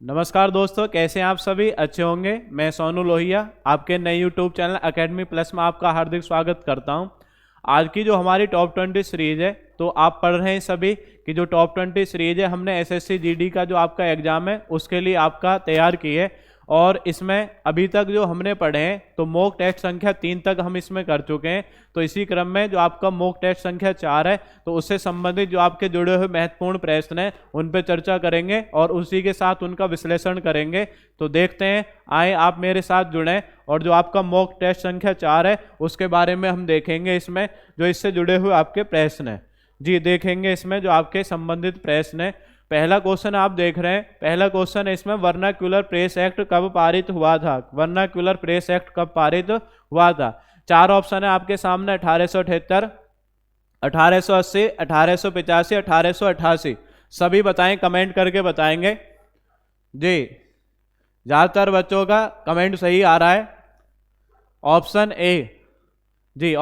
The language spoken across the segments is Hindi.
नमस्कार दोस्तों, कैसे हैं आप सभी? अच्छे होंगे। मैं सोनू लोहिया आपके नए यूट्यूब चैनल एकेडमी प्लस में आपका हार्दिक स्वागत करता हूं। आज की जो हमारी टॉप 20 सीरीज है, तो आप पढ़ रहे हैं सभी कि जो टॉप 20 सीरीज है हमने एसएससी जीडी का जो आपका एग्जाम है उसके लिए आपका तैयार की है। और इसमें अभी तक जो हमने पढ़े हैं तो मॉक टेस्ट संख्या 3 तक हम इसमें कर चुके हैं। तो इसी क्रम में जो आपका मॉक टेस्ट संख्या 4 है तो उससे संबंधित जो आपके जुड़े हुए महत्वपूर्ण प्रश्न हैं उन पर चर्चा करेंगे और उसी के साथ उनका विश्लेषण करेंगे। तो देखते हैं, आए आप मेरे साथ जुड़ें और जो आपका मॉक टेस्ट संख्या 4 है उसके बारे में हम देखेंगे। इसमें जो इससे जुड़े हुए आपके प्रश्न हैं जी देखेंगे, इसमें जो आपके संबंधित प्रश्न है। पहला क्वेश्चन आप देख रहे हैं, पहला क्वेश्चन है इसमें, वर्नाक्युलर प्रेस एक्ट कब पारित हुआ था? वर्नाक्युलर प्रेस एक्ट कब पारित हुआ था? 4 ऑप्शन है आपके सामने, 1878, 1880, 1885, 1888। सभी बताएं, कमेंट करके बताएंगे जी। ज्यादातर बच्चों का कमेंट सही आ रहा है। ऑप्शन ए जी,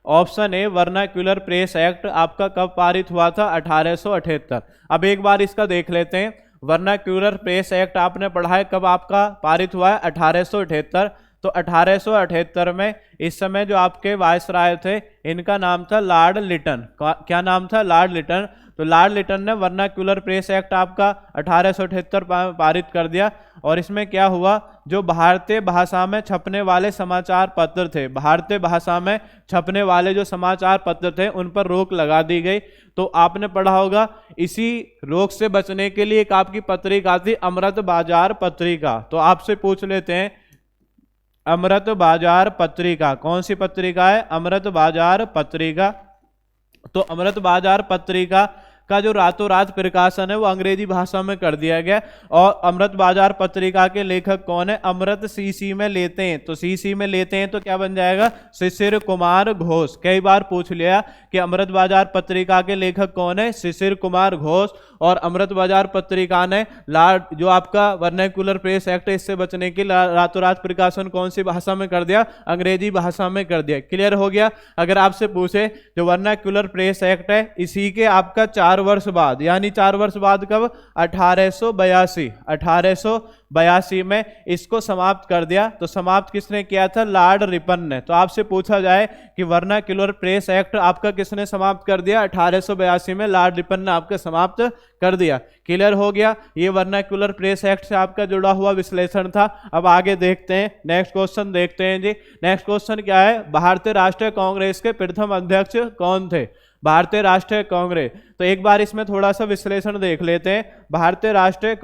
option A vernacular press act आपका कब पारित हुआ था? 1878। अब एक बार इसका देख लेते हैं। वर्नाक्युलर प्रेस एक्ट आपने पढ़ा है, कब आपका पारित हुआ है? 1878। तो 1878 में इस समय जो आपके वायसराय थे इनका नाम था लॉर्ड लिटन। क्या नाम था? लॉर्ड लिटन। तो लॉर्ड लिटन ने वर्नाक्युलर प्रेस एक्ट आपका 1878 पारित कर दिया। और इसमें क्या हुआ, जो भारतीय भाषा में छपने वाले समाचार पत्र थे, भारतीय भाषा में छपने वाले जो समाचार पत्र थे उन पर रोक लगा दी गई। तो आपने पढ़ा होगा, इसी रोक से बचने के लिए एक आपकी पत्रिका थी, अमृत बाजार पत्रिका। तो आपसे पूछ लेते हैं, अमृत बाजार पत्रिका कौन सी पत्रिका है? अमृत बाजार पत्रिका। तो अमृत बाजार पत्रिका का जो रातों रात प्रकाशन है वो अंग्रेजी भाषा में कर दिया गया। और अमृत बाजार पत्रिका के लेखक कौन है? अमृत सीसी में लेते हैं। तो सीसी में लेते हैं तो क्या बन जाएगा? शिशिर कुमार घोष। कई बार पूछ लिया कि अमृत बाजार पत्रिका के लेखक कौन है? शिशिर कुमार घोष। और अमृत बाजार पत्रिका ने जो आपका वर्नाक्युलर प्रेस एक्ट इससे बचने के रातों रात प्रकाशन कौन सी भाषा में कर दिया? अंग्रेजी भाषा में कर दिया। क्लियर हो गया? अगर आपसे पूछे जो वर्नाक्युलर प्रेस एक्ट है इसी के आपका 4 वर्ष बाद, यानी 4 वर्ष बाद कब? 1882 में इसको समाप्त कर दिया। तो समाप्त किसने किया था? लॉर्ड रिपन ने। तो आपसे पूछा जाए कि वर्नाक्युलर प्रेस एक्ट आपका किसने समाप्त कर दिया? 1882 में लॉर्ड रिपन ने आपका समाप्त कर दिया। क्लियर हो गया? ये वर्नाक्युलर प्रेस एक्ट से आपका जुड़ा हुआ विश्लेषण था। अब आगे देखते हैं, नेक्स्ट क्वेश्चन देखते हैं जी। नेक्स्ट क्वेश्चन क्या है? भारतीय राष्ट्रीय कांग्रेस के प्रथम अध्यक्ष कौन थे? भारतीय राष्ट्रीय कांग्रेस। तो एक बार इसमें थोड़ा सा विश्लेषण देख लेते हैं। भारतीय राष्ट्रीय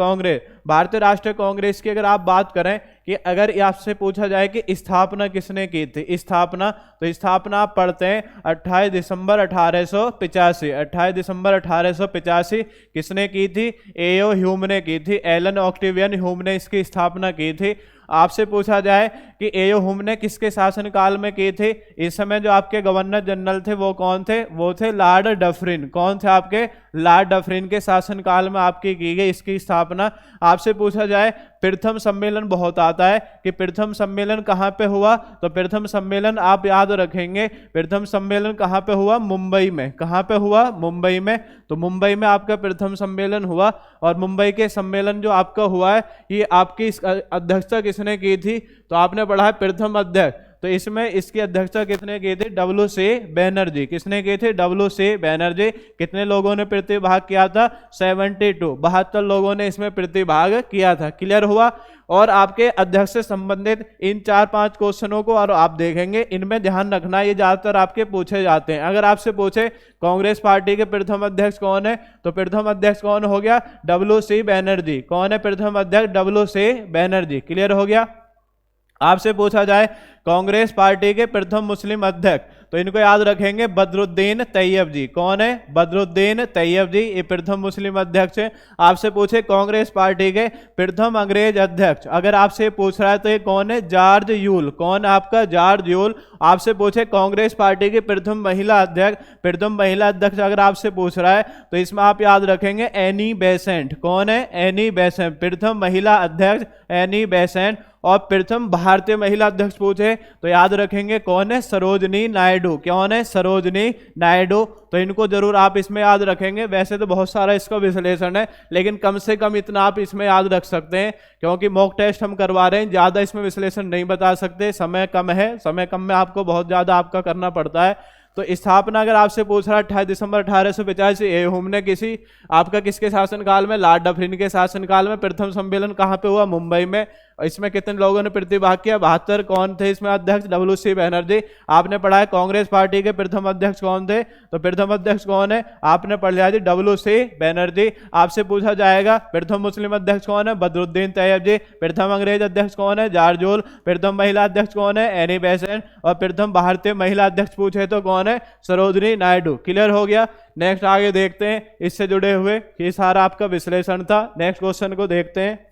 कांग्रेस की अगर आप बात करें कि अगर आपसे पूछा जाए कि स्थापना किसने की थी, स्थापना, तो स्थापना आप पढ़ते हैं 28 दिसंबर 1885। 28 दिसंबर 1885 किसने की थी? एओ ह्यूम ने की थी। एलन ऑक्टेवियन ह्यूम ने इसकी स्थापना की थी। आपसे पूछा जाए कि एओ ह्यूम ने किसके शासनकाल में की थी? इस समय जो आपके गवर्नर जनरल थे वो कौन थे? वो थे लॉर्ड डफरिन। कौन थे आपके? लॉर्ड डफरिन के शासनकाल में आपकी की गई इसकी स्थापना। आपसे पूछा जाए प्रथम सम्मेलन, बहुत आता है कि प्रथम सम्मेलन कहाँ पे हुआ? तो प्रथम सम्मेलन आप याद रखेंगे, प्रथम सम्मेलन कहाँ पे हुआ? मुंबई में। कहाँ पे हुआ? मुंबई में। तो मुंबई में आपका प्रथम सम्मेलन हुआ। और मुंबई के सम्मेलन जो आपका हुआ है ये आपकी अध्यक्षता किसने की थी? तो आपने पढ़ा है प्रथम अध्यक्ष। तो इसमें इसकी अध्यक्षता किसने की थी? डब्ल्यू.सी. बैनर्जी। किसने की थी? डब्ल्यू.सी. बैनर्जी। कितने लोगों ने प्रतिभाग किया था? 72 लोगों ने इसमें प्रतिभाग किया था। क्लियर हुआ? और आपके अध्यक्ष से संबंधित इन 4-5 क्वेश्चनों को और आप देखेंगे, इनमें ध्यान रखना, ये ज्यादातर आपके पूछे जाते हैं। अगर आपसे पूछे कांग्रेस पार्टी के प्रथम अध्यक्ष कौन है, तो प्रथम अध्यक्ष कौन हो गया? डब्ल्यू.सी. बैनर्जी। कौन है प्रथम अध्यक्ष? डब्ल्यू.सी. बैनर्जी। क्लियर हो गया? आपसे पूछा जाए कांग्रेस पार्टी के प्रथम मुस्लिम अध्यक्ष, तो इनको याद रखेंगे बदरुद्दीन तैयब जी। कौन है? बदरुद्दीन तैयब जी, ये प्रथम मुस्लिम अध्यक्ष है। आपसे पूछे कांग्रेस पार्टी के प्रथम अंग्रेज अध्यक्ष, अगर आपसे पूछ रहा है तो ये कौन है? George Yule. कौन आपका? George Yule. आपसे पूछे कांग्रेस पार्टी के प्रथम महिला अध्यक्ष, अगर आपसे पूछ रहा है तो इसमें आप याद रखेंगे एनी बेसेंट। कौन है? Annie Besant. प्रथम महिला अध्यक्ष एनी बेसेंट। और प्रथम भारतीय महिला अध्यक्ष पूछे तो याद रखेंगे कौन है, सरोजनी नायडू। कौन है, सरोजनी नायडू। तो इनको जरूर आप इसमें याद रखेंगे। वैसे तो बहुत सारा इसका विश्लेषण है, लेकिन कम से कम इतना आप इसमें याद रख सकते हैं, क्योंकि मॉक टेस्ट हम करवा रहे हैं, ज्यादा इसमें विश्लेषण नहीं बता सकते, समय कम है। समय कम में आपको बहुत ज्यादा आपका करना पड़ता है। तो स्थापना अगर आपसे पूछ रहा है 28 दिसंबर 1885, ये हमने किसी आपका किसके शासनकाल में, लॉर्ड डफरिन के शासनकाल में। प्रथम सम्मेलन कहाँ पे हुआ, मुंबई में। इसमें कितने लोगों ने प्रतिभाग किया, 72। कौन थे इसमें अध्यक्ष, WC बनर्जी। आपने पढ़ा है कांग्रेस पार्टी के प्रथम अध्यक्ष कौन थे, तो प्रथम अध्यक्ष कौन है, आपने पढ़ लिया जी, WC बनर्जी। आपसे पूछा जाएगा प्रथम मुस्लिम अध्यक्ष कौन है, बदरुद्दीन तैयब जी। प्रथम अंग्रेज अध्यक्ष कौन है, जॉर्ज जूल। प्रथम महिला अध्यक्ष कौन है, एनी बेसेंट। और प्रथम भारतीय महिला अध्यक्ष पूछे तो कौन है, सरोजनी नायडू। क्लियर हो गया। नेक्स्ट आगे देखते हैं इससे जुड़े हुए, ये सारा आपका विश्लेषण था। नेक्स्ट क्वेश्चन को देखते हैं।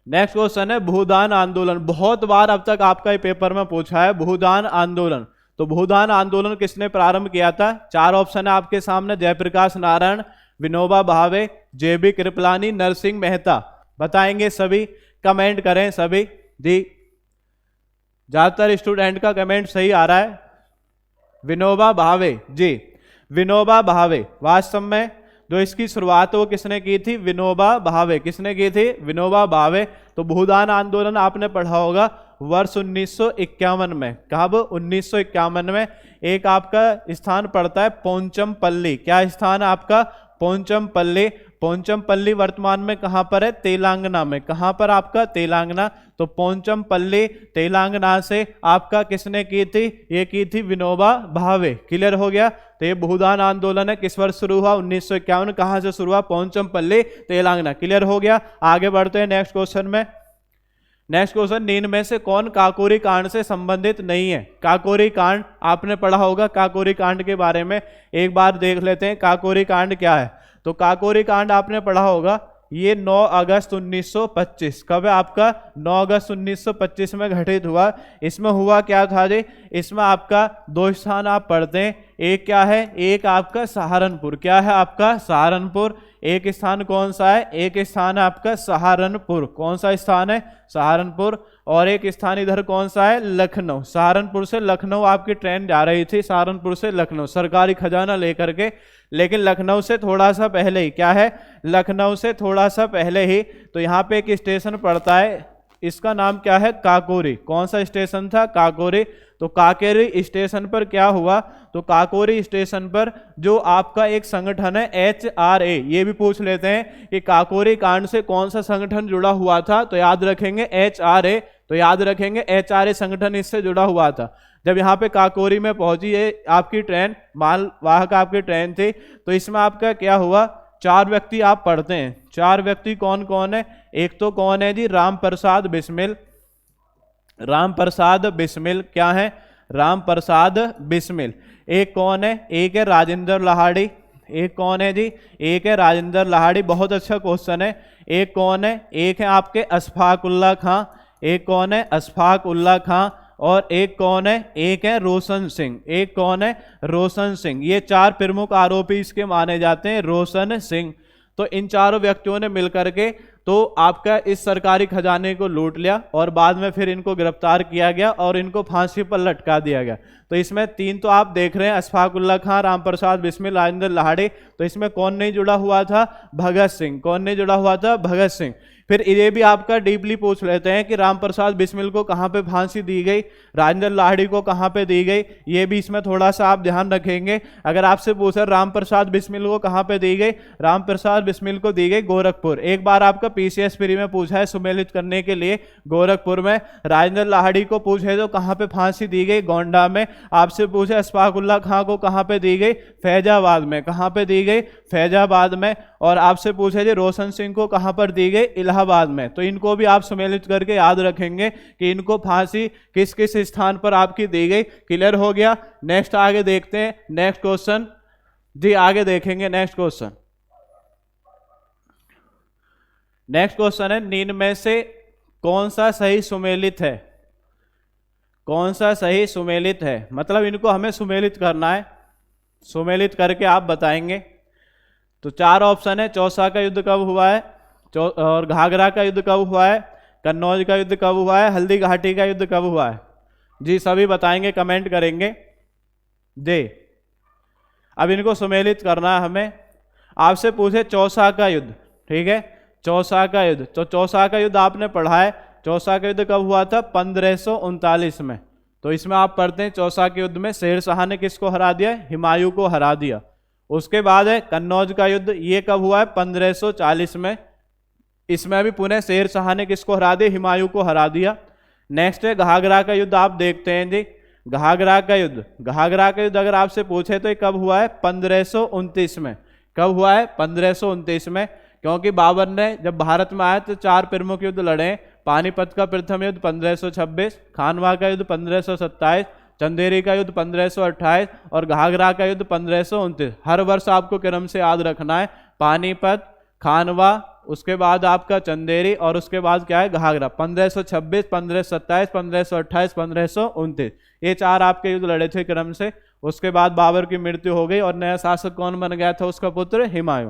नेक्स्ट क्वेश्चन है भूदान आंदोलन। बहुत बार अब तक आपका ये पेपर में पूछा है भूदान आंदोलन। तो भूदान आंदोलन किसने प्रारंभ किया था, 4 ऑप्शन है आपके सामने, जयप्रकाश नारायण, विनोबा भावे, JB कृपलानी, नरसिंह मेहता। बताएंगे सभी, कमेंट करें सभी जी। ज्यादातर स्टूडेंट का कमेंट सही आ रहा है, विनोबा भावे जी, विनोबा भावे। वास्तव में जो इसकी शुरुआत वो किसने की थी, विनोबा भावे। किसने की थी, विनोबा भावे। तो भूदान आंदोलन आपने पढ़ा होगा वर्ष 1951 में। कब, 1951 में। एक आपका स्थान पड़ता है पोंचमपल्ली। क्या स्थान है आपका, पोंचमपल्ली। पोंचमपल्ली वर्तमान में कहां पर है, तेलंगाना में। कहां पर आपका, तेलंगाना। तो पोंचमपल्ली तेलंगाना से आपका किसने की थी, ये की थी विनोबा भावे। क्लियर हो गया। तो ये भूदान आंदोलन है, किस वर्ष शुरू हुआ, 1951। कहां से शुरू हुआ, पोंचमपल्ली तेलंगाना। क्लियर हो गया। आगे बढ़ते हैं नेक्स्ट क्वेश्चन में। नेक्स्ट क्वेश्चन, निम्न में से कौन काकोरी कांड से संबंधित नहीं है। काकोरी कांड आपने पढ़ा होगा, काकोरी कांड के बारे में एक बार देख लेते हैं। काकोरी कांड क्या है, तो काकोरी कांड आपने पढ़ा होगा, ये 9 अगस्त 1925। कब है आपका, 9 अगस्त 1925 में घटित हुआ। इसमें हुआ क्या था जी, इसमें आपका 2 स्थान आप पढ़ते हैं। एक क्या है, एक आपका सहारनपुर। क्या है आपका, सहारनपुर। एक स्थान कौन सा है, एक स्थान है आपका सहारनपुर। कौन सा स्थान है, सहारनपुर। और एक स्थान इधर कौन सा है, लखनऊ। सहारनपुर से लखनऊ आपकी ट्रेन जा रही थी, सहारनपुर से लखनऊ, सरकारी खजाना लेकर के। लेकिन लखनऊ से थोड़ा सा पहले ही, क्या है, लखनऊ से थोड़ा सा पहले ही, तो यहाँ पे एक स्टेशन पड़ता है, इसका नाम क्या है, काकोरी। कौन सा स्टेशन था, काकोरी। तो काकोरी स्टेशन पर क्या हुआ, तो काकोरी स्टेशन पर जो आपका एक संगठन है HRA, ये भी पूछ लेते हैं कि काकोरी कांड से कौन सा संगठन जुड़ा हुआ था, तो याद रखेंगे HRA। तो याद रखेंगे HRA संगठन इससे जुड़ा हुआ था। जब यहाँ पे काकोरी में पहुंची ये आपकी ट्रेन, मालवाहक आपकी ट्रेन थी, तो इसमें आपका क्या हुआ, 4 व्यक्ति आप पढ़ते हैं। 4 व्यक्ति कौन कौन है, एक तो कौन है जी, राम प्रसाद बिस्मिल। राम प्रसाद बिस्मिल क्या है, राम प्रसाद बिस्मिल। एक कौन है, एक है राजेंद्र लाहाड़ी। एक कौन है जी, एक है राजेंद्र लाहाड़ी। बहुत अच्छा क्वेश्चन है। एक कौन है, एक है आपके अशफाक उल्ला खां। एक कौन है, अशफाक उल्ला खां। और एक कौन है, एक है रोशन सिंह। एक कौन है, रोशन सिंह। ये 4 प्रमुख आरोपी इसके माने जाते हैं, रोशन सिंह। तो इन चारों व्यक्तियों ने मिलकर के तो आपका इस सरकारी खजाने को लूट लिया और बाद में फिर इनको गिरफ्तार किया गया और इनको फांसी पर लटका दिया गया। तो इसमें 3 तो आप देख रहे हैं, अशफाक उल्ला खां, राम प्रसाद बिस्मिल, राजेंद्र लाहाड़ी। तो इसमें कौन नहीं जुड़ा हुआ था, भगत सिंह। कौन नहीं जुड़ा हुआ था, भगत सिंह। फिर ये भी आपका डीपली पूछ लेते हैं कि राम प्रसाद बिस्मिल को कहाँ पे फांसी दी गई, राजेंद्र लाहिड़ी को कहाँ पे दी गई, ये भी इसमें थोड़ा सा आप ध्यान रखेंगे। अगर आपसे पूछे राम प्रसाद बिस्मिल को कहाँ पे दी गई, राम प्रसाद बिस्मिल को दी गई गोरखपुर। एक बार आपका PCS प्री में पूछा है सुमेलित करने के लिए, गोरखपुर में। राजेंद्र लाहिड़ी को पूछे तो कहाँ पे फांसी दी गई, गोंडा में। आपसे पूछे अशफाक उल्ला खां को कहाँ पे दी गई, फैजाबाद में। कहाँ पे दी गई, फैजाबाद में। और आपसे पूछे जी रोशन सिंह को कहाँ पर दी गई, इलाहाबाद में। तो इनको भी आप सुमेलित करके याद रखेंगे कि इनको फांसी किस किस स्थान पर आपकी दी गई। क्लियर हो गया। नेक्स्ट आगे देखते हैं, नेक्स्ट क्वेश्चन जी, आगे देखेंगे नेक्स्ट क्वेश्चन। नेक्स्ट क्वेश्चन है, निम्न में से कौन सा सही सुमेलित है। कौन सा सही सुमेलित है, मतलब इनको हमें सुमेलित करना है, सुमेलित करके आप बताएंगे। तो 4 ऑप्शन है। चौसा का युद्ध कब हुआ है, और घाघरा का युद्ध कब हुआ है, कन्नौज का युद्ध कब हुआ है, हल्दी घाटी का युद्ध कब हुआ है? जी सभी बताएंगे, कमेंट करेंगे जी। अब इनको सुमेलित करना है हमें। आपसे पूछे चौसा का युद्ध, ठीक है, चौसा का युद्ध, तो चौसा का युद्ध आपने पढ़ा है। चौसा का युद्ध कब हुआ था? 1539 में। तो इसमें आप पढ़ते हैं चौसा के युद्ध में शेर शाह ने किसको हरा दिया? हुमायूं को हरा दिया। उसके बाद है कन्नौज का युद्ध, ये कब हुआ है? 1540 में। इसमें भी पुनः शेर शाह ने किसको हरा दिया? हुमायूं को हरा दिया। नेक्स्ट है घाघरा का युद्ध, आप देखते हैं जी, घाघरा का युद्ध। घाघरा का युद्ध अगर आपसे पूछे तो ये कब हुआ है? 1529 में। कब हुआ है? 1529 में। क्योंकि बाबर ने जब भारत में आया तो 4 प्रमुख युद्ध लड़े। पानीपत का प्रथम युद्ध 1526, खानवा का युद्ध 1527, चंदेरी का युद्ध 1528 और घाघरा का युद्ध 1529। हर वर्ष आपको क्रम से याद रखना है। पानीपत, खानवा, उसके बाद आपका चंदेरी और उसके बाद क्या है? घाघरा। 1526, 1527, 1528, 1529, ये 4 आपके युद्ध लड़े थे क्रम से। उसके बाद बाबर की मृत्यु हो गई और नया शासक कौन बन गया था? उसका पुत्र हुमायूं।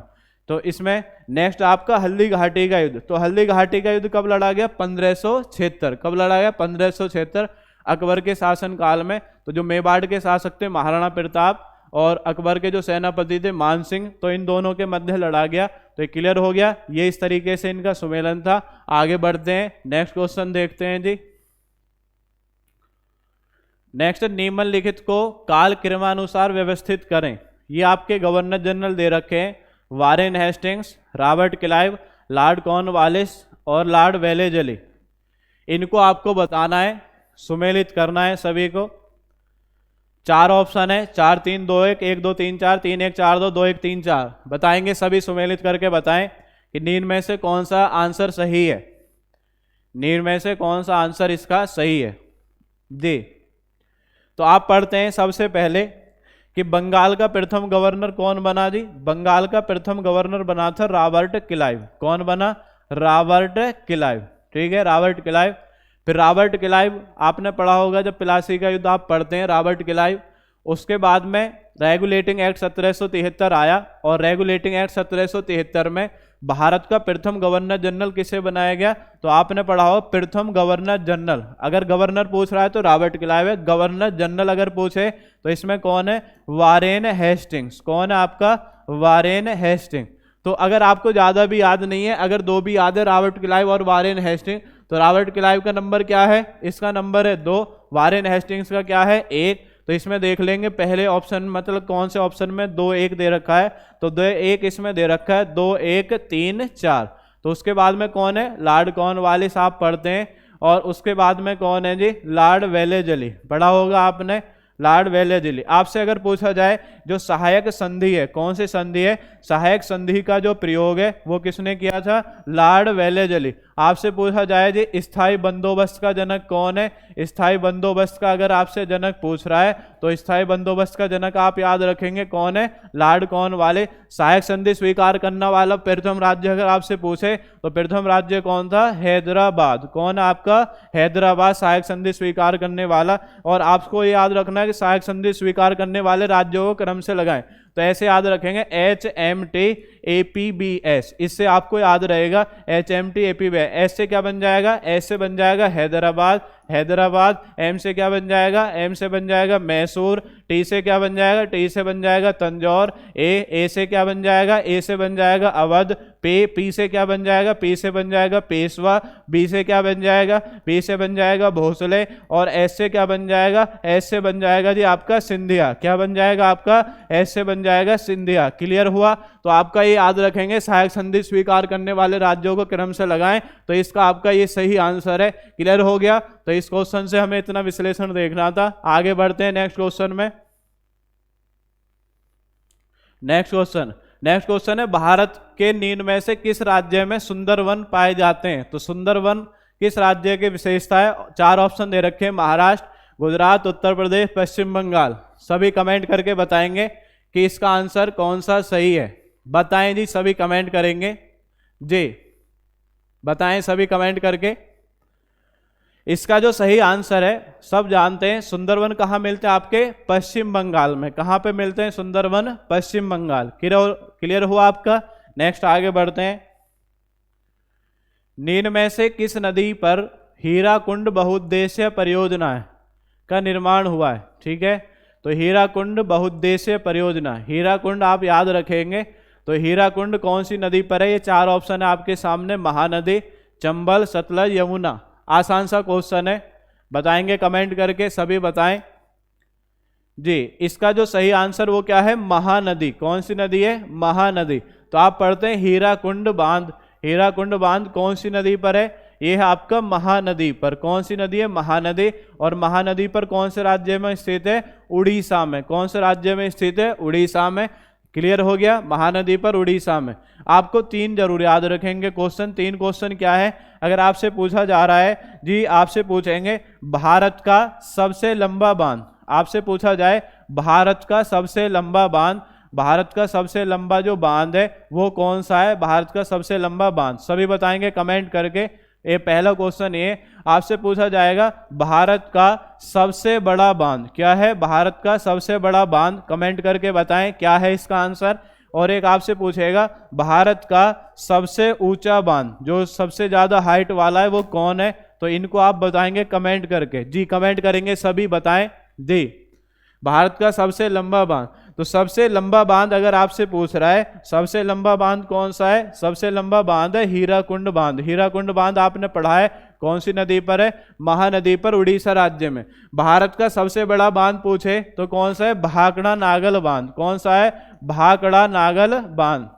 तो इसमें नेक्स्ट आपका हल्दी घाटी का युद्ध। तो हल्दी घाटी का युद्ध कब लड़ा गया? 1576। कब लड़ा गया? 1576, अकबर के शासन काल में। तो जो मेवाड़ के शासक थे महाराणा प्रताप और अकबर के जो सेनापति थे मान सिंह, तो इन दोनों के मध्य लड़ा गया। तो ये क्लियर हो गया। ये इस तरीके से इनका सुमेलन था। आगे बढ़ते हैं, नेक्स्ट क्वेश्चन देखते हैं जी। नेक्स्ट, निम्नलिखित को काल क्रमानुसार व्यवस्थित करें। ये आपके गवर्नर जनरल दे रखे हैं, Warren Hastings, Robert Clive, Lord Cornwallis और लॉर्ड वेलेजली। इनको आपको बताना है, सुमेलित करना है सभी को। 4 ऑप्शन है, 4 3 2 1, 1 2 3 4, 3 1 4 2, 2 1 3 4। बताएंगे सभी, सुमेलित करके बताएं कि निम्न में से कौन सा आंसर सही है। निम्न में से कौन सा आंसर इसका सही है जी। तो आप पढ़ते हैं सबसे पहले कि बंगाल का प्रथम गवर्नर कौन बना जी? बंगाल का प्रथम गवर्नर बना था रॉबर्ट क्लाइव। कौन बना? रॉबर्ट क्लाइव, ठीक है, रॉबर्ट क्लाइव। फिर रॉबर्ट क्लाइव आपने पढ़ा होगा, जब प्लासी का युद्ध आप पढ़ते हैं, रॉबर्ट क्लाइव। उसके बाद में रेगुलेटिंग एक्ट 1773 आया और रेगुलेटिंग एक्ट 1773 में भारत का प्रथम गवर्नर जनरल किसे बनाया गया? तो आपने पढ़ा हो प्रथम गवर्नर जनरल। अगर गवर्नर पूछ रहा है तो रॉबर्ट क्लाइव है। गवर्नर जनरल अगर पूछे तो इसमें कौन है? Warren Hastings. कौन है आपका? Warren Hastings. तो अगर आपको ज्यादा भी याद नहीं है, अगर 2 भी याद है, रॉबर्ट क्लाइव और वारेन हेस्टिंग्स, तो रॉबर्ट क्लाइव का नंबर क्या है? इसका नंबर है 2। वारेन हेस्टिंग्स का क्या है? 1। तो इसमें देख लेंगे पहले ऑप्शन, मतलब कौन से ऑप्शन में 2 1 दे रखा है, तो 2 1 इसमें दे रखा है, 2 1 3 4। तो उसके बाद में कौन है? लॉर्ड कॉर्नवालिस आप पढ़ते हैं। और उसके बाद में कौन है जी? Lord Wellesley. पढ़ा होगा आपने, लॉर्ड वेलेजली। आपसे अगर पूछा जाए जो सहायक संधि है, कौन सी संधि है? सहायक संधि का जो प्रयोग है वो किसने किया था? Lord Wellesley. आपसे पूछा जाए जी स्थायी बंदोबस्त का जनक कौन है? स्थायी बंदोबस्त का अगर आपसे जनक पूछ रहा है तो स्थायी बंदोबस्त का जनक आप याद रखेंगे कौन है? Lord Cornwallis. सहायक संधि स्वीकार करने वाला प्रथम राज्य अगर आपसे पूछे तो प्रथम राज्य कौन था? हैदराबाद। कौन है आपका? हैदराबाद सहायक संधि स्वीकार करने वाला। और आपको याद रखना है कि सहायक संधि स्वीकार करने वाले राज्यों को क्रम से लगाएं। तो ऐसे याद रखेंगे HMT APBS, इससे आपको याद रहेगा HMT APBS। एस से क्या बन जाएगा? एस से बन जाएगा हैदराबाद, हैदराबाद। एम से क्या बन जाएगा? एम से बन जाएगा मैसूर। टी से क्या बन जाएगा? टी से बन जाएगा तंजौर। ए से क्या बन जाएगा? ए से बन जाएगा अवध। पी से क्या बन जाएगा? पी से बन जाएगा पेशवा। बी से क्या बन जाएगा? बी से बन जाएगा भोसले। और एस से क्या बन जाएगा? एस से बन जाएगा जी आपका सिंधिया। क्या बन जाएगा आपका? एस से बन जाएगा सिंधिया। क्लियर हुआ? तो आपका ये याद रखेंगे, सहायक संधि स्वीकार करने वाले राज्यों को क्रम से लगाएं, तो इसका आपका ये सही आंसर है। क्लियर हो गया? तो इस क्वेश्चन से हमें इतना विश्लेषण देखना था। आगे बढ़ते हैं नेक्स्ट क्वेश्चन में। नेक्स्ट क्वेश्चन है, भारत के निम्न में से किस राज्य में सुंदरवन पाए जाते हैं? तो सुंदरवन किस राज्य की विशेषता है? 4 ऑप्शन दे रखे हैं, महाराष्ट्र, गुजरात, उत्तर प्रदेश, पश्चिम बंगाल। सभी कमेंट करके बताएंगे कि इसका आंसर कौन सा सही है। बताएं जी, सभी कमेंट करेंगे जी, बताएं सभी कमेंट करके। इसका जो सही आंसर है, सब जानते हैं, सुंदरवन कहाँ मिलते हैं? आपके पश्चिम बंगाल में। कहाँ पे मिलते हैं सुंदरवन? पश्चिम बंगाल। क्लियर हुआ आपका? नेक्स्ट आगे बढ़ते हैं। निम्न में से किस नदी पर हीराकुंड बहुउद्देशीय परियोजना का निर्माण हुआ है? ठीक है, तो हीराकुंड बहुउद्देशीय परियोजना, हीराकुंड आप याद रखेंगे। तो हीराकुंड कौन सी नदी पर है? ये 4 ऑप्शन है आपके सामने, महानदी, चंबल, सतलज, यमुना। आसान सा क्वेश्चन है, बताएंगे कमेंट करके, सभी बताएं जी। इसका जो सही आंसर वो क्या है? महानदी। कौन सी नदी है? महानदी। तो आप पढ़ते हैं हीराकुंड बांध। हीराकुंड बांध कौन सी नदी पर है? ये है आपका महानदी पर। कौन सी नदी है? महानदी। और महानदी पर कौन से राज्य में स्थित है? उड़ीसा में। कौन से राज्य में स्थित है? उड़ीसा में। क्लियर हो गया? महानदी पर, उड़ीसा में। आपको 3 जरूर याद रखेंगे क्वेश्चन। 3 क्वेश्चन क्या है? अगर आपसे पूछा जा रहा है जी, आपसे पूछेंगे भारत का सबसे लंबा बांध, आपसे पूछा जाए भारत का सबसे लंबा बांध, भारत का सबसे लंबा जो बांध है वो कौन सा है? भारत का सबसे लंबा बांध, सभी बताएंगे कमेंट करके। ये पहला क्वेश्चन, ये आपसे पूछा जाएगा भारत का सबसे बड़ा बांध क्या है? भारत का सबसे बड़ा बांध, कमेंट करके बताएं क्या है इसका आंसर। और एक आपसे पूछेगा भारत का सबसे ऊंचा बांध, जो सबसे ज्यादा हाइट वाला है, वो कौन है? तो इनको आप बताएंगे कमेंट करके जी, कमेंट करेंगे सभी, बताएं जी। भारत का सबसे लंबा बांध, तो सबसे लंबा बांध अगर आपसे पूछ रहा है सबसे लंबा बांध कौन सा है? सबसे लंबा बांध है हीराकुंड बांध। हीराकुंड बांध आपने पढ़ा है, कौन सी नदी पर है? महानदी पर, उड़ीसा राज्य में। भारत का सबसे बड़ा बांध पूछे तो कौन सा है? भाखड़ा नागल बांध। कौन सा है? भाखड़ा नागल बांध।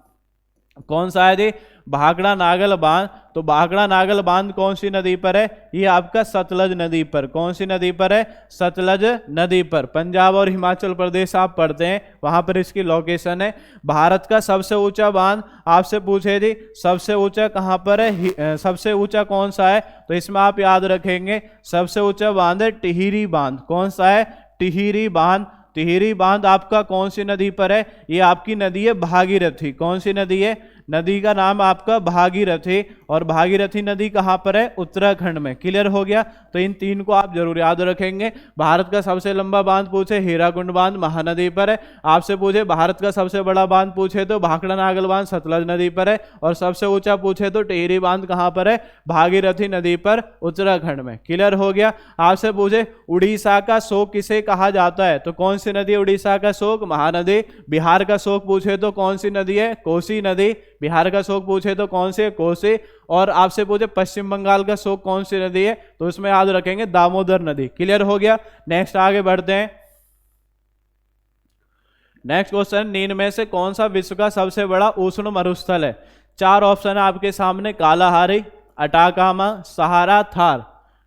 कौन सा है जी? भाखड़ा नागल बांध। तो भाखड़ा नागल बांध कौन सी नदी पर है? ये आपका सतलज नदी पर। कौन सी नदी पर है? सतलज नदी पर। पंजाब और हिमाचल प्रदेश आप पढ़ते हैं, वहां पर इसकी लोकेशन है। भारत का सबसे ऊंचा बांध आपसे पूछे जी, सबसे ऊंचा कहां पर है? सबसे ऊंचा कौन सा है? तो इसमें आप याद रखेंगे सबसे ऊंचा बांध है टिहरी बांध। कौन सा है? टिहरी बांध। टिहरी बांध आपका कौन सी नदी पर है? ये आपकी नदी है भागीरथी। कौन सी नदी है? नदी का नाम आपका भागीरथी। और भागीरथी नदी कहाँ पर है? उत्तराखंड में। क्लियर हो गया? तो इन 3 को आप जरूर याद रखेंगे। भारत का सबसे लंबा बांध पूछे हीराकुंड बांध, महानदी पर है। आपसे पूछे भारत का सबसे बड़ा बांध पूछे तो भाखड़ा नागल बांध, सतलज नदी पर है। और सबसे ऊंचा पूछे तो टिहरी बांध कहाँ पर है? भागीरथी नदी पर, उत्तराखंड में। क्लियर हो गया? आपसे पूछे उड़ीसा का शोक किसे कहा जाता है? तो कौन सी नदी है उड़ीसा का शोक? महानदी। बिहार का शोक पूछे तो कौन सी नदी है? कोसी नदी। बिहार का शोक पूछे तो कौन सी है? कोसी। और आपसे पूछे पश्चिम बंगाल का शोक कौन सी नदी है? तो इसमें याद रखेंगे दामोदर नदी। क्लियर हो गया? नेक्स्ट आगे बढ़ते हैं। नेक्स्ट क्वेश्चन, निम्न में से कौन सा विश्व का सबसे बड़ा उष्ण मरुस्थल है? 4 ऑप्शन है आपके सामने, कालाहारी, अटाकामा, सहारा, थार।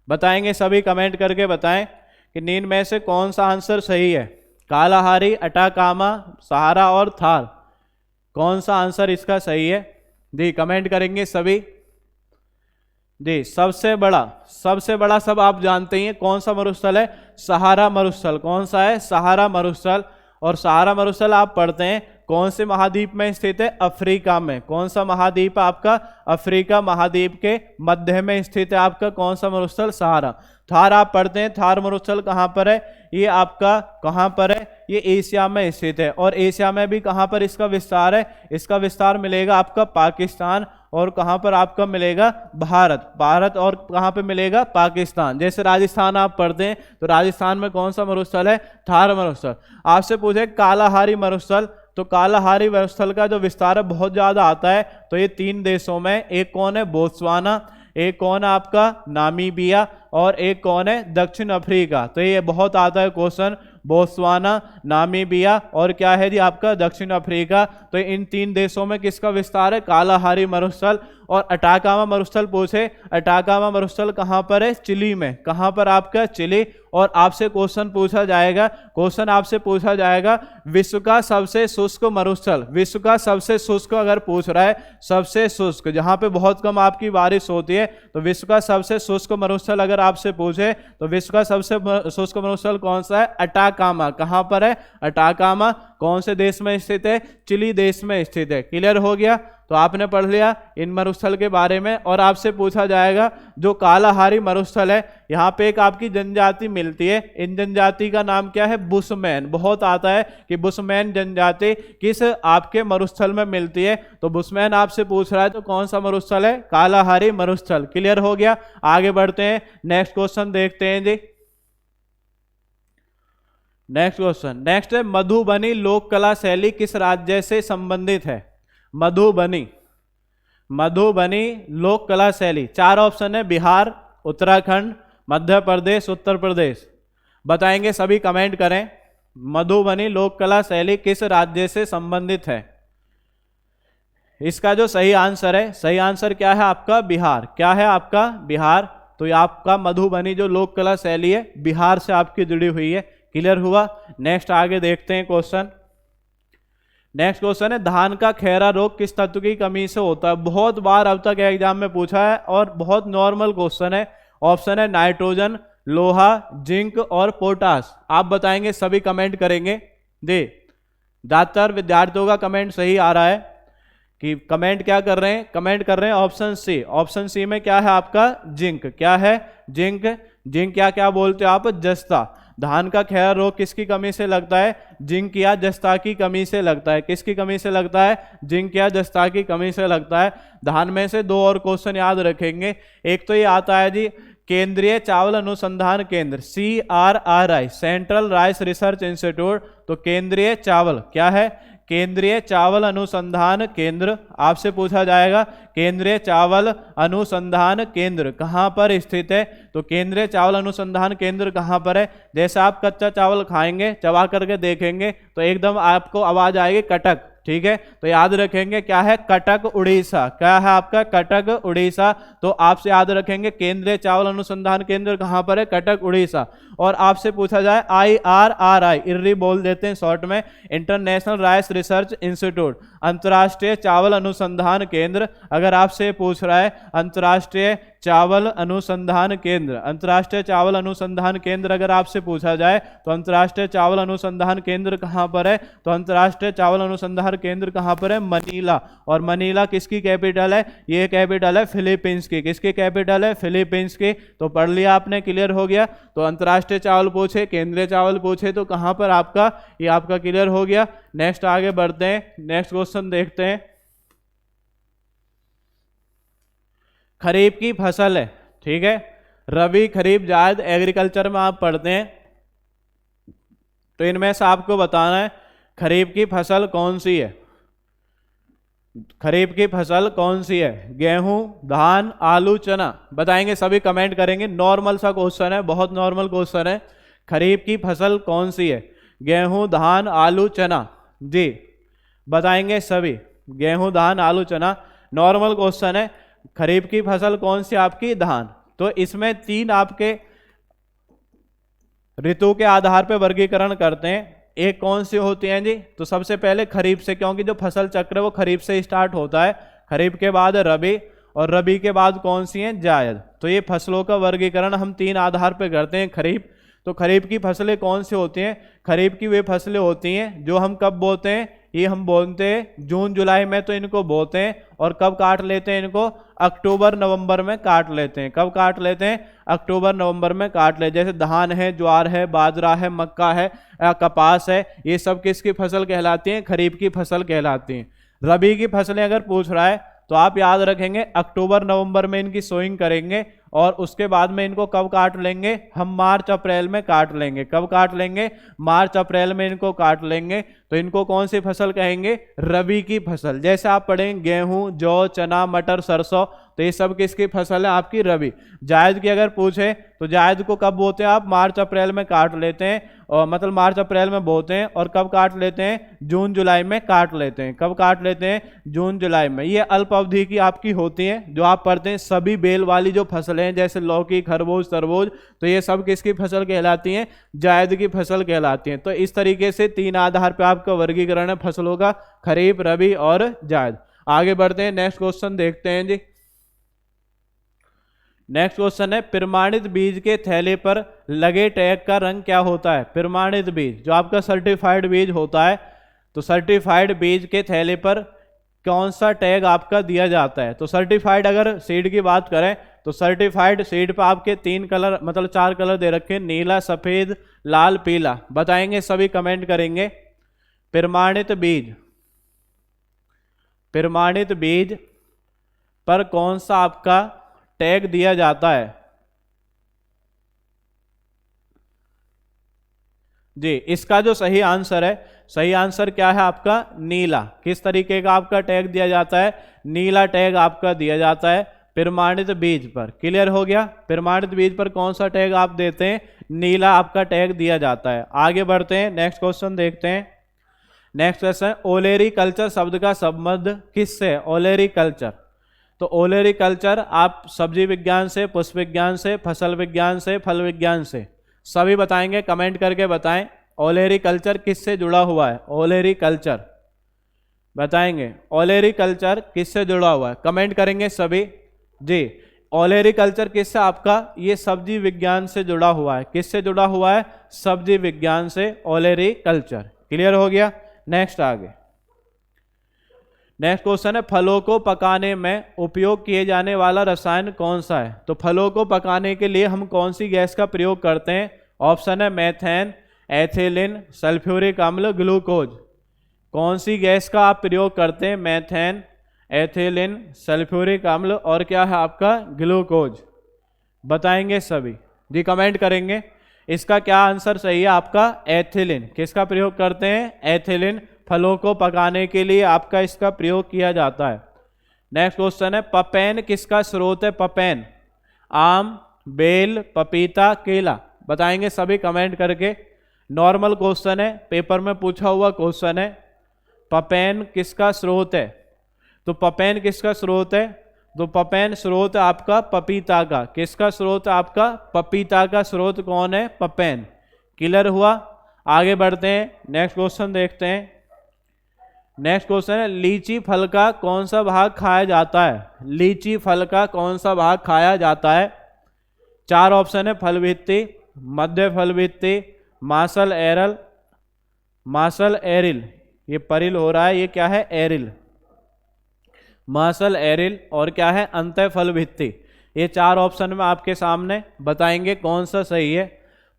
बताएंगे सभी, कमेंट करके बताएं कि निम्न में से कौन सा आंसर सही है? कालाहारी, अटाकामा, सहारा और थार, कौन सा आंसर इसका सही है जी? कमेंट करेंगे सभी जी। सबसे बड़ा सब आप जानते हैं कौन सा मरुस्थल है? सहारा मरुस्थल। कौन सा है? सहारा मरुस्थल। और सहारा मरुस्थल आप पढ़ते हैं कौन से महाद्वीप में स्थित है? अफ्रीका में। कौन सा महाद्वीप आपका? अफ्रीका महाद्वीप के मध्य में स्थित है आपका कौन सा मरुस्थल? सहारा। थार आप पढ़ते हैं, थार मरुस्थल कहाँ पर है? ये आपका कहाँ पर है? ये एशिया में स्थित है। और एशिया में भी कहाँ पर इसका विस्तार है? इसका विस्तार मिलेगा आपका पाकिस्तान। और कहाँ पर आपका मिलेगा? भारत। और कहाँ पे मिलेगा? पाकिस्तान। जैसे राजस्थान आप पढ़ते हैं तो राजस्थान में कौन सा मरुस्थल है? थार मरुस्थल। आपसे पूछे कालाहारी मरुस्थल, तो कालाहारी मरुस्थल का जो विस्तार है बहुत ज्यादा आता है। तो ये 3 देशों में, एक कौन है? बोत्सवाना, एक कौन है आपका? नामीबिया, और एक कौन है? दक्षिण अफ्रीका। तो ये बहुत आता है क्वेश्चन, बोत्सवाना, नामीबिया और क्या है जी आपका? दक्षिण अफ्रीका। तो इन 3 देशों में किसका विस्तार है? कालाहारी मरुस्थल। और अटाकामा मरुस्थल पूछे, अटाकामा मरुस्थल कहाँ पर है? चिली में। कहाँ पर आपका? चिली। और आपसे क्वेश्चन आपसे पूछा जाएगा विश्व का सबसे शुष्क मरुस्थल। विश्व का सबसे शुष्क अगर पूछ रहा है, सबसे शुष्क जहाँ पे बहुत कम आपकी बारिश होती है, तो विश्व का सबसे शुष्क मरुस्थल अगर आपसे पूछे तो विश्व का सबसे शुष्क मरुस्थल कौन सा है? अटाकामा। कहाँ पर है? अटाकामा। कौन से देश में स्थित है? चिली देश में स्थित है। क्लियर हो गया? तो आपने पढ़ लिया इन मरुस्थल के बारे में। और आपसे पूछा जाएगा जो कालाहारी मरुस्थल है, यहाँ पे एक आपकी जनजाति मिलती है, इन जनजाति का नाम क्या है? बुशमैन। बहुत आता है कि बुशमैन जनजाति किस आपके मरुस्थल में मिलती है, तो बुशमैन आपसे पूछ रहा है तो कौन सा मरुस्थल है? कालाहारी मरुस्थल। क्लियर हो गया? आगे बढ़ते हैं, नेक्स्ट क्वेश्चन देखते हैं जी। नेक्स्ट क्वेश्चन, नेक्स्ट है मधुबनी लोक कला शैली किस राज्य से संबंधित है? मधुबनी, मधुबनी लोक कला शैली, 4 ऑप्शन है, बिहार, उत्तराखंड, मध्य प्रदेश, उत्तर प्रदेश। बताएंगे सभी, कमेंट करें। मधुबनी लोक कला शैली किस राज्य से संबंधित है? इसका जो सही आंसर है, सही आंसर क्या है आपका? बिहार। क्या है आपका? बिहार। तो ये आपका मधुबनी जो लोक कला शैली है बिहार से आपकी जुड़ी हुई है। क्लियर हुआ? नेक्स्ट आगे देखते हैं क्वेश्चन। नेक्स्ट क्वेश्चन है धान का खैरा रोग किस तत्व की कमी से होता है? बहुत बार अब तक एग्जाम में पूछा है और बहुत नॉर्मल क्वेश्चन है। ऑप्शन है नाइट्रोजन, लोहा, जिंक और पोटास। आप बताएंगे, सभी कमेंट करेंगे। दे ज्यादातर विद्यार्थियों का कमेंट सही आ रहा है कि कमेंट क्या कर रहे हैं? कमेंट कर रहे हैं ऑप्शन सी। ऑप्शन सी में क्या है आपका? जिंक। क्या है? जिंक। जिंक क्या क्या बोलते हो आप? जस्ता। धान का खैरा रोग किसकी कमी से लगता है? जिंक या जस्ता की कमी से लगता है। किसकी कमी से लगता है? जिंक या जस्ता की कमी से लगता है। धान में से 2 और क्वेश्चन याद रखेंगे। एक तो ये आता है जी केंद्रीय चावल अनुसंधान केंद्र, CRRI, central rice research institute. तो केंद्रीय चावल क्या है? केंद्रीय चावल अनुसंधान केंद्र। आपसे पूछा जाएगा केंद्रीय चावल अनुसंधान केंद्र कहाँ पर स्थित है? तो केंद्रीय चावल अनुसंधान केंद्र कहाँ पर है? जैसे आप कच्चा चावल खाएंगे, चबा करके देखेंगे तो एकदम आपको आवाज आएगी कटक। ठीक है, तो याद रखेंगे क्या है? कटक उड़ीसा। क्या है आपका? कटक उड़ीसा। तो आपसे याद रखेंगे केंद्रीय चावल अनुसंधान केंद्र कहाँ पर है? कटक उड़ीसा। और आपसे पूछा जाए IRRI, इर्री बोल देते हैं शॉर्ट में, इंटरनेशनल राइस रिसर्च इंस्टीट्यूट, अंतर्राष्ट्रीय चावल अनुसंधान केंद्र। अगर आपसे पूछ रहा है अंतर्राष्ट्रीय चावल अनुसंधान केंद्र, अंतर्राष्ट्रीय चावल अनुसंधान केंद्र अगर आपसे पूछा जाए तो अंतर्राष्ट्रीय चावल अनुसंधान केंद्र कहाँ पर है? तो अंतर्राष्ट्रीय चावल अनुसंधान केंद्र कहाँ पर है? मनीला। और मनीला किसकी कैपिटल है? ये कैपिटल है फिलीपींस की। किसकी कैपिटल है? फिलीपींस की। तो पढ़ लिया आपने, क्लियर हो गया। तो अंतर्राष्ट्रीय चावल पूछे, केंद्रीय चावल पूछे तो कहाँ पर आपका? ये आपका क्लियर हो गया। नेक्स्ट आगे बढ़ते हैं, नेक्स्ट क्वेश्चन देखते हैं। खरीफ की फसल है, ठीक है, रबी, खरीफ, जायद, एग्रीकल्चर में आप पढ़ते हैं तो इनमें से आपको बताना है खरीफ की फसल कौन सी है। खरीफ की फसल कौन सी है? गेहूं, धान, आलू, चना। बताएंगे, सभी कमेंट करेंगे। नॉर्मल सा क्वेश्चन है, बहुत नॉर्मल क्वेश्चन है। खरीफ की फसल कौन सी है? गेहूं, धान, आलू, चना। जी बताएंगे सभी, गेहूं, धान, आलू, चना। नॉर्मल क्वेश्चन है। खरीफ की फसल कौन सी आपकी? धान। तो इसमें 3 आपके ऋतु के आधार पर वर्गीकरण करते हैं। एक कौन सी होती हैं जी? तो सबसे पहले खरीफ से, क्योंकि जो फसल चक्र है वो खरीफ से स्टार्ट होता है। खरीफ के बाद रबी, और रबी के बाद कौन सी हैं? जायद। तो ये फसलों का वर्गीकरण हम 3 आधार पर करते हैं। खरीफ, तो खरीफ की फसलें कौन सी होती हैं? खरीफ की वे फसलें होती हैं जो हम कब बोते हैं? ये हम बोलते हैं जून जुलाई में, तो इनको बोते हैं। और कब काट लेते हैं इनको? अक्टूबर नवंबर में काट लेते हैं। कब काट लेते हैं? अक्टूबर नवंबर में काट ले। जैसे धान है, ज्वार है, बाजरा है, मक्का है, कपास है, ये सब किसकी फसल कहलाती हैं? खरीफ की फसल कहलाती हैं। रबी की फसलें अगर पूछ रहा है तो आप याद रखेंगे अक्टूबर नवंबर में इनकी सोइंग करेंगे और उसके बाद में इनको कब काट लेंगे? हम मार्च अप्रैल में काट लेंगे। कब काट लेंगे? मार्च अप्रैल में इनको काट लेंगे। तो इनको कौन सी फसल कहेंगे? रबी की फसल। जैसे आप पढ़ेंगे गेहूं, जौ, चना, मटर, सरसों, तो ये सब किसकी फसल है? आपकी रबी। जायद की अगर पूछे तो जायद को कब बोते हैं आप? मार्च अप्रैल में काट लेते हैं, और मतलब मार्च अप्रैल में बोते हैं। और कब काट लेते हैं? जून जुलाई में काट लेते हैं। कब काट लेते हैं? जून जुलाई में। ये अल्प अवधि की आपकी होती हैं जो आप पढ़ते हैं। सभी बेल वाली जो फसलें हैं जैसे लौकी, खरबूज, तरबूज, तो ये सब किसकी फसल कहलाती हैं? जायद की फसल कहलाती हैं। तो इस तरीके से 3 आधार पर आपका वर्गीकरण है फसलों का, खरीफ, रबी और जायद। आगे बढ़ते हैं, नेक्स्ट क्वेश्चन देखते हैं जी। नेक्स्ट क्वेश्चन है प्रमाणित बीज के थैले पर लगे टैग का रंग क्या होता है? प्रमाणित बीज जो आपका सर्टिफाइड बीज होता है, तो सर्टिफाइड बीज के थैले पर कौन सा टैग आपका दिया जाता है। तो सर्टिफाइड, अगर सीड की बात करें तो सर्टिफाइड सीड पे आपके 3 कलर मतलब 4 कलर दे रखे हैं, नीला, सफेद, लाल, पीला। बताएंगे सभी, कमेंट करेंगे। प्रमाणित बीज, प्रमाणित बीज पर कौन सा आपका टैग दिया जाता है जी। इसका जो सही आंसर है, सही आंसर क्या है आपका, नीला। किस तरीके का आपका टैग दिया जाता है, नीला टैग आपका दिया जाता है प्रमाणित बीज पर। क्लियर हो गया, प्रमाणित बीज पर कौन सा टैग आप देते हैं, नीला आपका टैग दिया जाता है। आगे बढ़ते हैं, नेक्स्ट क्वेश्चन देखते हैं। नेक्स्ट क्वेश्चन, ओलेरी कल्चर शब्द का संबंध किससे है। ओलेरी कल्चर, तो ओलेरी कल्चर आप सब्जी विज्ञान से, पुष्प विज्ञान से, फसल विज्ञान से, फल विज्ञान से, सभी बताएंगे, कमेंट करके बताएं ओलेरी कल्चर किससे जुड़ा हुआ है। ओलेरी कल्चर बताएंगे, ओलेरी कल्चर किससे जुड़ा हुआ है, कमेंट करेंगे सभी जी। ओलेरी कल्चर किससे, आपका ये सब्जी विज्ञान से जुड़ा हुआ है। किससे जुड़ा हुआ है, सब्जी विज्ञान से ओलेरी कल्चर। क्लियर हो गया। नेक्स्ट आगे, नेक्स्ट क्वेश्चन है, फलों को पकाने में उपयोग किए जाने वाला रसायन कौन सा है। तो फलों को पकाने के लिए हम कौन सी गैस का प्रयोग करते हैं। ऑप्शन है मेथेन, एथिलीन, सल्फ्यूरिक अम्ल, ग्लूकोज। कौन सी गैस का आप प्रयोग करते हैं, मेथेन, एथिलीन, सल्फ्यूरिक अम्ल और क्या है आपका ग्लूकोज। बताएंगे सभी जी, कमेंट करेंगे। इसका क्या आंसर सही है आपका, एथिलीन। किसका प्रयोग करते हैं, एथिलीन। फलों को पकाने के लिए आपका इसका प्रयोग किया जाता है। नेक्स्ट क्वेश्चन है, पपैन किसका स्रोत है। पपैन, आम, बेल, पपीता, केला। बताएंगे सभी कमेंट करके। नॉर्मल क्वेश्चन है, पेपर में पूछा हुआ क्वेश्चन है। पपैन किसका स्रोत है, तो पपैन किसका स्रोत है, तो पपैन स्रोत आपका पपीता का। किसका स्रोत आपका, पपीता का स्रोत कौन है, पपैन। क्लियर हुआ। आगे बढ़ते हैं, नेक्स्ट क्वेश्चन देखते हैं। नेक्स्ट क्वेश्चन है, लीची फल का कौन सा भाग खाया जाता है। लीची फल का कौन सा भाग खाया जाता है। 4 ऑप्शन है, फल भित्ति, मध्य फल भित्ति, मासल एरल, मासल एरिल। ये परिल हो रहा है, ये क्या है, एरिल, मासल एरिल, और क्या है, अंतः फल भित्ति। ये 4 ऑप्शन में आपके सामने, बताएंगे कौन सा सही है।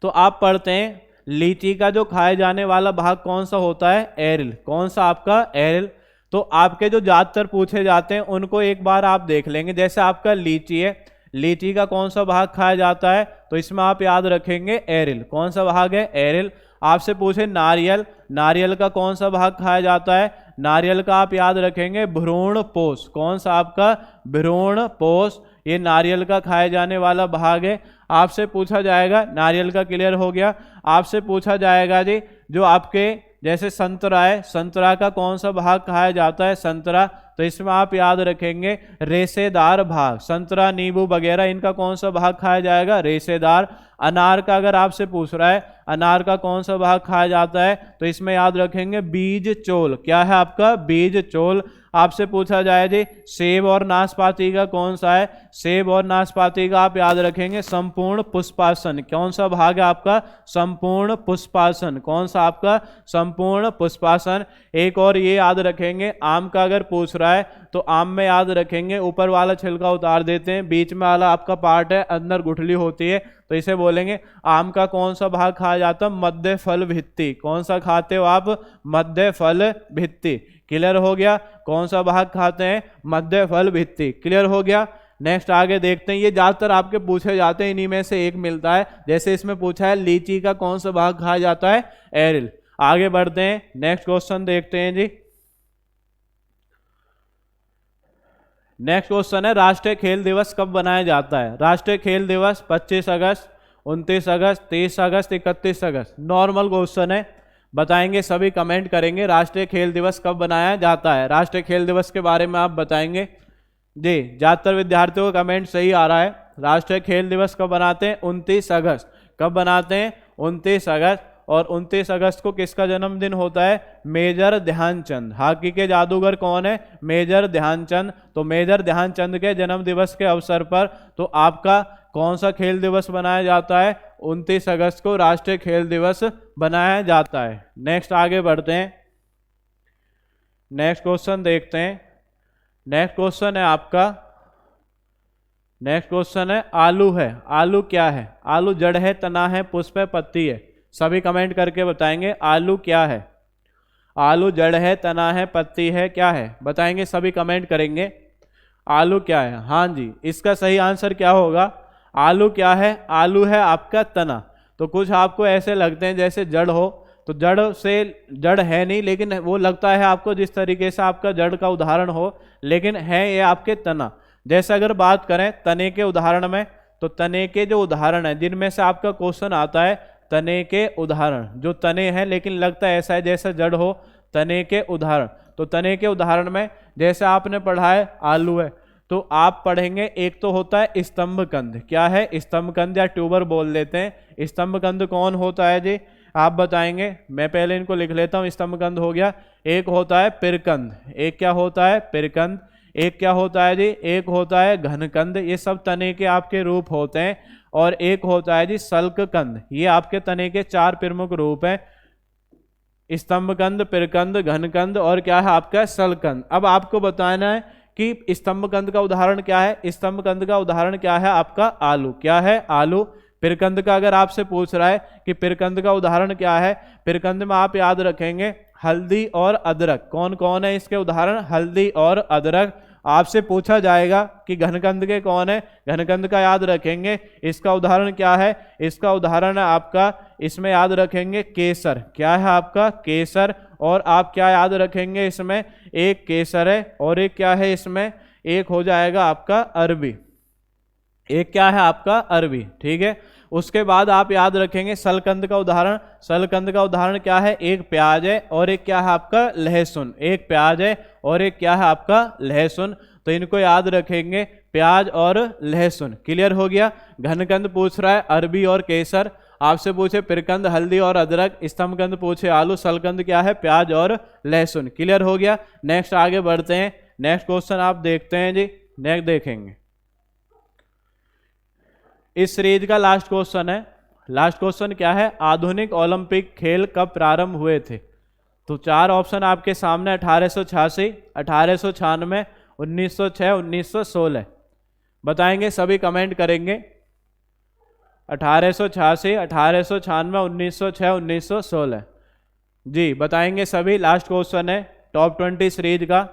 तो आप पढ़ते हैं, लीची का जो खाए जाने वाला भाग कौन सा होता है, एरिल। कौन सा आपका, एरिल। तो आपके जो ज्यादातर पूछे जाते हैं उनको एक बार आप देख लेंगे। जैसे आपका लीची है, लीची का कौन सा भाग खाया जाता है, तो इसमें आप याद रखेंगे एरिल। कौन सा भाग है, एरिल। आपसे पूछे नारियल, नारियल का कौन सा भाग खाया जाता है, नारियल का आप याद रखेंगे भ्रूण पोष। कौन सा आपका, भ्रूण पोष। ये नारियल का खाए जाने वाला भाग है। आपसे पूछा जाएगा, नारियल का क्लियर हो गया। आपसे पूछा जाएगा जी, जो आपके जैसे संतरा है, संतरा का कौन सा भाग खाया जाता है, संतरा। तो इसमें आप याद रखेंगे रेशेदार भाग। संतरा, नींबू वगैरह, इनका कौन सा भाग खाया जाएगा, रेशेदार। अनार का अगर आपसे पूछ रहा है, अनार का कौन सा भाग खाया जाता है, तो इसमें याद रखेंगे बीज चोल। क्या है आपका, बीज चोल। आपसे पूछा जाए जी, सेब और नाशपाती का कौन सा है, सेब और नाशपाती का आप याद रखेंगे संपूर्ण पुष्पासन। कौन सा भाग है आपका, संपूर्ण पुष्पासन। कौन सा आपका, संपूर्ण पुष्पासन। एक और ये याद रखेंगे, आम का अगर पूछ रहा है तो आम में याद रखेंगे ऊपर वाला छिलका उतार देते हैं, बीच में वाला आपका पार्ट है, अंदर गुठली होती है, तो इसे बोलेंगे आम का कौन सा भाग खाया जाता है, मध्य फल भित्ति। कौन सा खाते हो आप, मध्य फल भित्ति। क्लियर हो गया, कौन सा भाग खाते हैं, मध्य फल भित्ति। क्लियर हो गया। नेक्स्ट आगे देखते हैं, ये ज्यादातर आपके पूछे जाते हैं, इन्हीं में से एक मिलता है। जैसे इसमें पूछा है लीची का कौन सा भाग खाया जाता है, एरिल। आगे बढ़ते हैं, नेक्स्ट क्वेश्चन देखते हैं जी। नेक्स्ट क्वेश्चन है, राष्ट्रीय खेल दिवस कब बनाया जाता है। राष्ट्रीय खेल दिवस 25 अगस्त, 29 अगस्त, 23 अगस्त, 31 अगस्त। नॉर्मल क्वेश्चन है, बताएंगे सभी, कमेंट करेंगे राष्ट्रीय खेल दिवस कब बनाया जाता है। राष्ट्रीय खेल दिवस के बारे में आप बताएंगे जी। ज्यादातर विद्यार्थियों का कमेंट सही आ रहा है। राष्ट्रीय खेल दिवस कब बनाते हैं, 29 अगस्त। कब बनाते हैं, 29 अगस्त। और 29 अगस्त को किसका जन्मदिन होता है, मेजर ध्यानचंद। हॉकी के जादूगर कौन है, मेजर ध्यानचंद। तो मेजर ध्यानचंद के जन्म दिवस के अवसर पर तो आपका कौन सा खेल दिवस बनाया जाता है, 29 अगस्त को राष्ट्रीय खेल दिवस बनाया जाता है। नेक्स्ट आगे बढ़ते हैं, नेक्स्ट क्वेश्चन देखते हैं। नेक्स्ट क्वेश्चन है आपका, नेक्स्ट क्वेश्चन है आलू है, आलू क्या है? आलू जड़ है, तना है, पुष्प है, पत्ती है? सभी कमेंट करके बताएंगे आलू क्या है। आलू जड़ है, तना है, पत्ती है, क्या है? बताएंगे, सभी कमेंट करेंगे आलू क्या है। हाँ जी, इसका सही आंसर क्या होगा? आलू क्या है? आलू है आपका तना। तो कुछ आपको ऐसे लगते हैं जैसे जड़ हो, तो जड़ से जड़ है नहीं, लेकिन वो लगता है आपको जिस तरीके से आपका जड़ का उदाहरण हो, लेकिन है ये आपके तना। जैसे अगर बात करें तने के उदाहरण में, तो तने के जो उदाहरण है जिनमें से आपका क्वेश्चन आता है तने के उदाहरण, जो तने हैं लेकिन लगता है ऐसा है जैसे जड़ हो, तने के उदाहरण। तो तने के उदाहरण में जैसे आपने पढ़ा है आलू है, तो आप पढ़ेंगे एक तो होता है स्तंभकंद। क्या है? स्तंभकंद या ट्यूबर बोल देते हैं। स्तंभकंद कौन होता है जी? आप बताएंगे। मैं पहले इनको लिख लेता हूँ। स्तंभकंद हो गया। एक होता है पिरकंद। एक क्या होता है? पिरकंद। एक क्या होता है जी? एक होता है घनकंद। ये सब तने के आपके रूप होते हैं। और एक होता है जी सल्ककंद। ये आपके तने के 4 प्रमुख रूप हैं, स्तंभकंद, पिरकंद, घनकंद और क्या है आपका सल्कंद। अब आपको बताना है कि स्तंभकंद का उदाहरण क्या है। स्तंभकंद का उदाहरण क्या है? आपका आलू। क्या है? आलू। पिरकंद का अगर आपसे पूछ रहा है कि पिरकंद का उदाहरण क्या है, पिरकंद में आप याद रखेंगे हल्दी और अदरक। कौन कौन है इसके उदाहरण? हल्दी और अदरक। आपसे पूछा जाएगा कि घनकंद के कौन है, घनकंद का याद रखेंगे इसका उदाहरण क्या है? इसका उदाहरण है आपका, इसमें याद रखेंगे केसर। क्या है आपका? केसर। और आप क्या याद रखेंगे इसमें? एक केसर है और एक क्या है इसमें? एक हो जाएगा आपका अरबी। एक क्या है आपका? अरबी। ठीक है। उसके बाद आप याद रखेंगे सलकंद का उदाहरण। सलकंद का उदाहरण क्या है? एक प्याज है और एक क्या है आपका? लहसुन। एक प्याज है और एक क्या है आपका? लहसुन। तो इनको याद रखेंगे, प्याज और लहसुन। क्लियर हो गया। घनकंद पूछ रहा है अरबी और केसर। आपसे पूछे पिरकंद हल्दी और अदरक। स्तंभकंद पूछे आलू। सलकंद क्या है? प्याज और लहसुन। क्लियर हो गया। नेक्स्ट आगे बढ़ते हैं। नेक्स्ट क्वेश्चन आप देखते हैं जी। नेक्स्ट देखेंगे, इस सीरीज का लास्ट क्वेश्चन है। लास्ट क्वेश्चन क्या है? आधुनिक ओलंपिक खेल कब प्रारंभ हुए थे? तो 4 ऑप्शन आपके सामने, 1886, 1896, 1906, 1916। बताएंगे, सभी कमेंट करेंगे। 1886, 1896, 1906, 1916 जी बताएंगे सभी। लास्ट क्वेश्चन है टॉप 20 सीरीज का।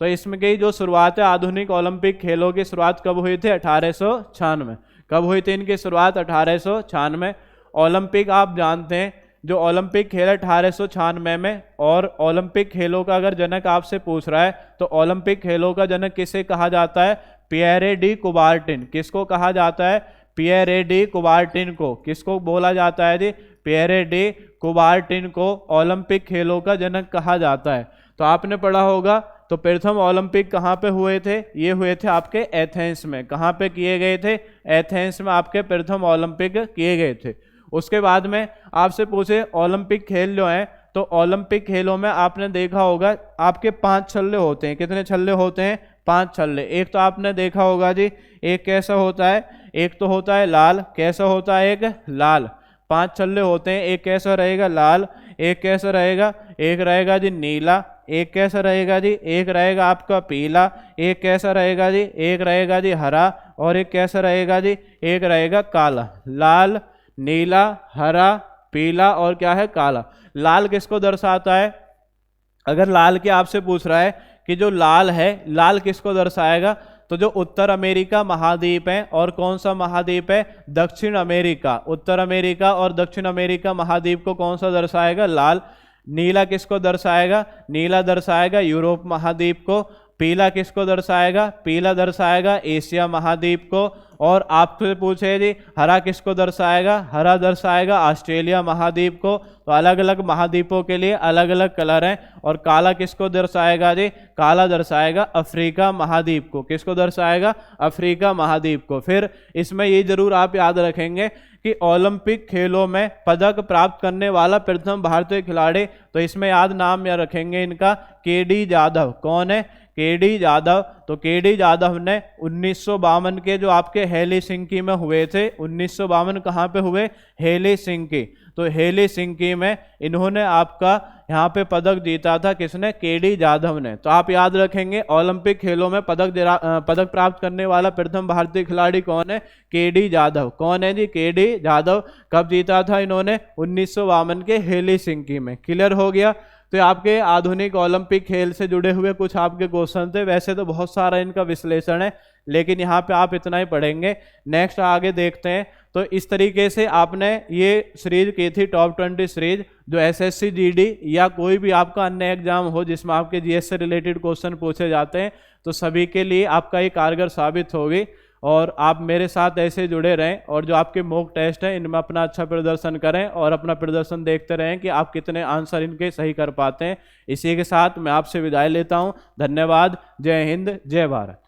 तो इसमें की जो शुरुआत है आधुनिक ओलंपिक खेलों की शुरुआत कब हुई थी? 1896। कब हुई थी इनकी शुरुआत? 1896। ओलंपिक आप जानते हैं, जो ओलंपिक खेल 1896 में। और ओलंपिक खेलों का अगर जनक आपसे पूछ रहा है तो ओलंपिक खेलों का जनक किसे कहा जाता है? Pierre de Coubertin. किसको कहा जाता है? पियरे डी कुबार्टिन को। किसको बोला जाता है जी? पियरे डी कुबार्टिन को ओलंपिक खेलों का जनक कहा जाता है। तो आपने पढ़ा होगा, तो प्रथम ओलंपिक कहाँ पे हुए थे? ये हुए थे आपके एथेंस में। कहाँ पे किए गए थे? एथेंस में आपके प्रथम ओलंपिक किए गए थे। उसके बाद में आपसे पूछे ओलंपिक खेल जो हैं, तो ओलंपिक खेलों में आपने देखा होगा आपके 5 छल्ले होते हैं। कितने छल्ले होते हैं? 5 छल्ले। एक तो आपने देखा होगा जी, एक कैसा होता है? एक तो होता है लाल। कैसा होता है? एक लाल। 5 छल्ले होते हैं। एक कैसा रहेगा? लाल। एक कैसा रहेगा? एक रहेगा जी नीला। एक कैसा रहेगा जी? एक रहेगा आपका पीला। एक कैसा रहेगा जी? एक रहेगा जी हरा। और एक कैसा रहेगा जी? एक रहेगा काला। लाल, नीला, हरा, पीला और क्या है? काला। लाल किसको दर्शाता है? अगर लाल के आपसे पूछ रहा है कि जो लाल है, लाल किसको दर्शाएगा? तो जो उत्तर अमेरिका महाद्वीप है, और कौन सा महाद्वीप है? दक्षिण अमेरिका। उत्तर अमेरिका और दक्षिण अमेरिका महाद्वीप को कौन सा दर्शाएगा? लाल। नीला किसको दर्शाएगा? नीला दर्शाएगा यूरोप महाद्वीप को। पीला किसको दर्शाएगा? पीला दर्शाएगा एशिया महाद्वीप को। और आपसे पूछे जी हरा किसको दर्शाएगा? हरा दर्शाएगा ऑस्ट्रेलिया महाद्वीप को। तो अलग अलग महाद्वीपों के लिए अलग अलग कलर हैं। और काला किसको दर्शाएगा जी? काला दर्शाएगा अफ्रीका महाद्वीप को। किसको दर्शाएगा? अफ्रीका महाद्वीप को। फिर इसमें ये जरूर आप याद रखेंगे कि ओलंपिक खेलों में पदक प्राप्त करने वाला प्रथम भारतीय खिलाड़ी, तो इसमें याद नाम या रखेंगे इनका, के डी जाधव। कौन है? केडी जाधव। तो केडी जाधव ने 1952 के जो आपके हेलसिंकी में हुए थे, 1952 कहाँ पे हुए? हेलसिंकी। तो हेलसिंकी में इन्होंने आपका यहाँ पे पदक जीता था, किसने? केडी जाधव ने। तो आप याद रखेंगे ओलंपिक खेलों में पदक प्राप्त करने वाला प्रथम भारतीय खिलाड़ी कौन है? केडी जाधव। कौन है जी? केडी जाधव। कब जीता था इन्होंने? 1952 के हेलसिंकी में। क्लियर हो गया। तो आपके आधुनिक ओलंपिक खेल से जुड़े हुए कुछ आपके क्वेश्चन थे, वैसे तो बहुत सारा इनका विश्लेषण है, लेकिन यहाँ पे आप इतना ही पढ़ेंगे। नेक्स्ट आगे देखते हैं। तो इस तरीके से आपने ये सीरीज की थी टॉप 20 सीरीज, जो एसएससी जीडी या कोई भी आपका अन्य एग्जाम हो जिसमें आपके जीएस से रिलेटेड क्वेश्चन पूछे जाते हैं, तो सभी के लिए आपका ये कारगर साबित होगी। और आप मेरे साथ ऐसे जुड़े रहें और जो आपके मॉक टेस्ट हैं इनमें अपना अच्छा प्रदर्शन करें और अपना प्रदर्शन देखते रहें कि आप कितने आंसर इनके सही कर पाते हैं। इसी के साथ मैं आपसे विदाई लेता हूं। धन्यवाद। जय हिंद, जय भारत।